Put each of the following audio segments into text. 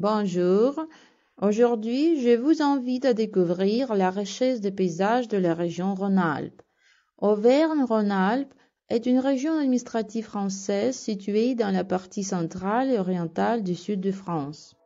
Bonjour, aujourd'hui je vous invite à découvrir la richesse des paysages de la région Rhône-Alpes. Auvergne-Rhône-Alpes est une région administrative française située dans la partie centrale et orientale du sud de France.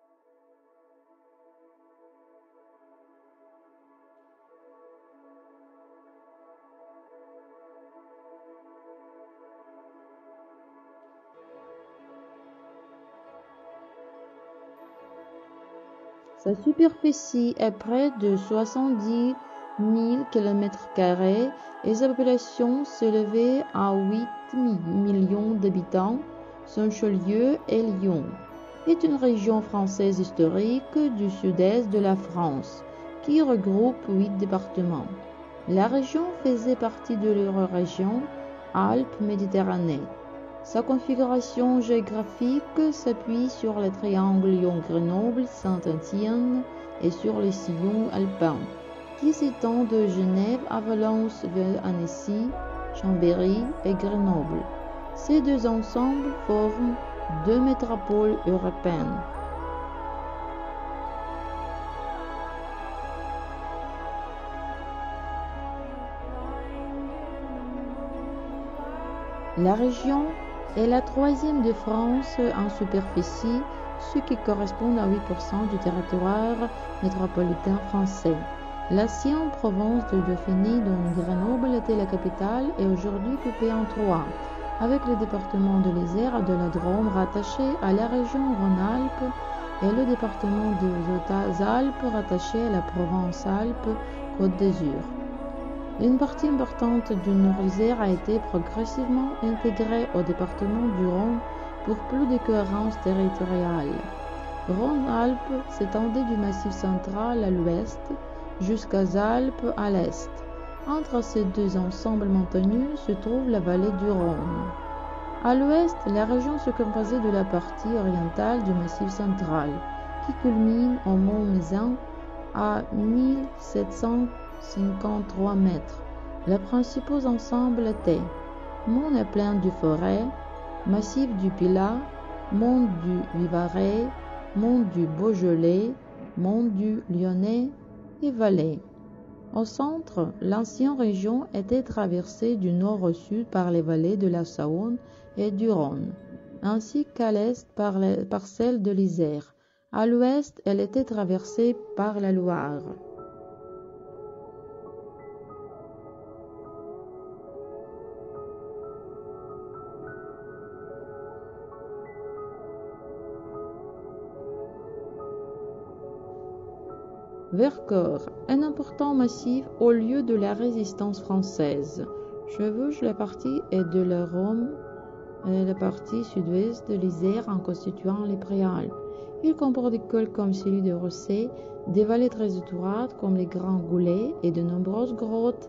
Sa superficie est près de 70 000 km² et sa population s'élevait à 8 millions d'habitants. Son chef-lieu est Lyon. C'est une région française historique du sud-est de la France qui regroupe 8 départements. La région faisait partie de l'Eurorégion Alpes-Méditerranée. Sa configuration géographique s'appuie sur le triangle Lyon-Grenoble-Saint-Étienne et sur les sillons alpins, qui s'étendent de Genève à Valence vers Annecy, Chambéry et Grenoble. Ces deux ensembles forment deux métropoles européennes. La région est la troisième de France en superficie, ce qui correspond à 8% du territoire métropolitain français. L'ancienne province de Dauphiné, dont Grenoble était la capitale, est aujourd'hui coupée en trois, avec le département de l'Isère et de la Drôme rattaché à la région Rhône-Alpes et le département des Hautes-Alpes rattaché à la province Alpes-Côte d'Azur. Une partie importante du Nord-Isère a été progressivement intégrée au département du Rhône pour plus de cohérence territoriale. Rhône-Alpes s'étendait du Massif central à l'ouest jusqu'aux Alpes à l'est. Entre ces deux ensembles montagneux se trouve la vallée du Rhône. À l'ouest, la région se composait de la partie orientale du Massif central, qui culmine au mont Mézin à 1753 mètres. Les principaux ensembles étaient Mont et Plaine du Forêt, Massif du Pilat, Mont du Vivarais, Mont du Beaujolais, Mont du Lyonnais et Vallée. Au centre, l'ancienne région était traversée du nord au sud par les vallées de la Saône et du Rhône, ainsi qu'à l'est par celle de l'Isère. À l'ouest, elle était traversée par la Loire. Vercors, un important massif au lieu de la résistance française, chevauche la partie est de la Drôme et la partie sud-ouest de l'Isère en constituant les Préalpes. Il comporte des cols comme celui de Rosset, des vallées très étroites comme les Grands Goulets et de nombreuses grottes.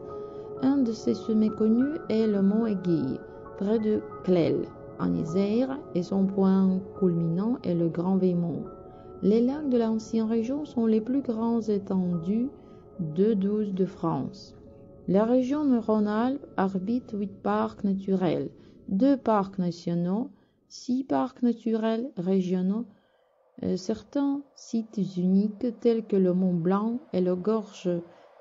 Un de ces sommets connus est le mont Aiguille, près de Clel, en Isère, et son point culminant est le Grand Veymont. Les lacs de l'ancienne région sont les plus grands étendues de 12 de France. La région de Rhône-Alpes abrite 8 parcs naturels, 2 parcs nationaux, 6 parcs naturels régionaux. Certains sites uniques tels que le Mont Blanc et le Gorge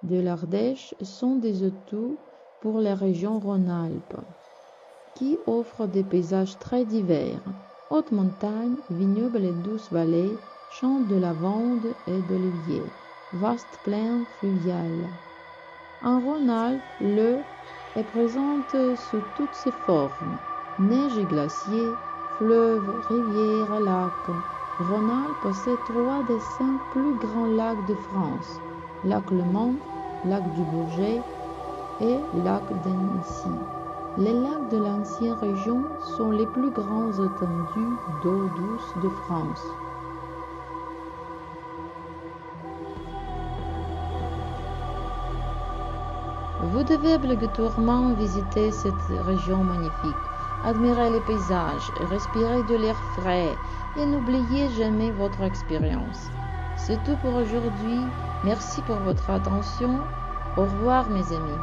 de l'Ardèche sont des atouts pour la région Rhône-Alpes, qui offre des paysages très divers, hautes montagnes, vignobles et douces vallées, champs de lavande et d'oliviers, vastes plaines fluviales. En Rhône-Alpes, l'eau est présente sous toutes ses formes, neige et glaciers, fleuves, rivières, lacs. Rhône-Alpes possède 3 des 5 plus grands lacs de France, lac Léman, lac du Bourget et lac d'Annecy. Les lacs de l'ancienne région sont les plus grands étendues d'eau douce de France. Vous devez obligatoirement visiter cette région magnifique, admirer les paysages, respirer de l'air frais et n'oubliez jamais votre expérience. C'est tout pour aujourd'hui. Merci pour votre attention. Au revoir mes amis.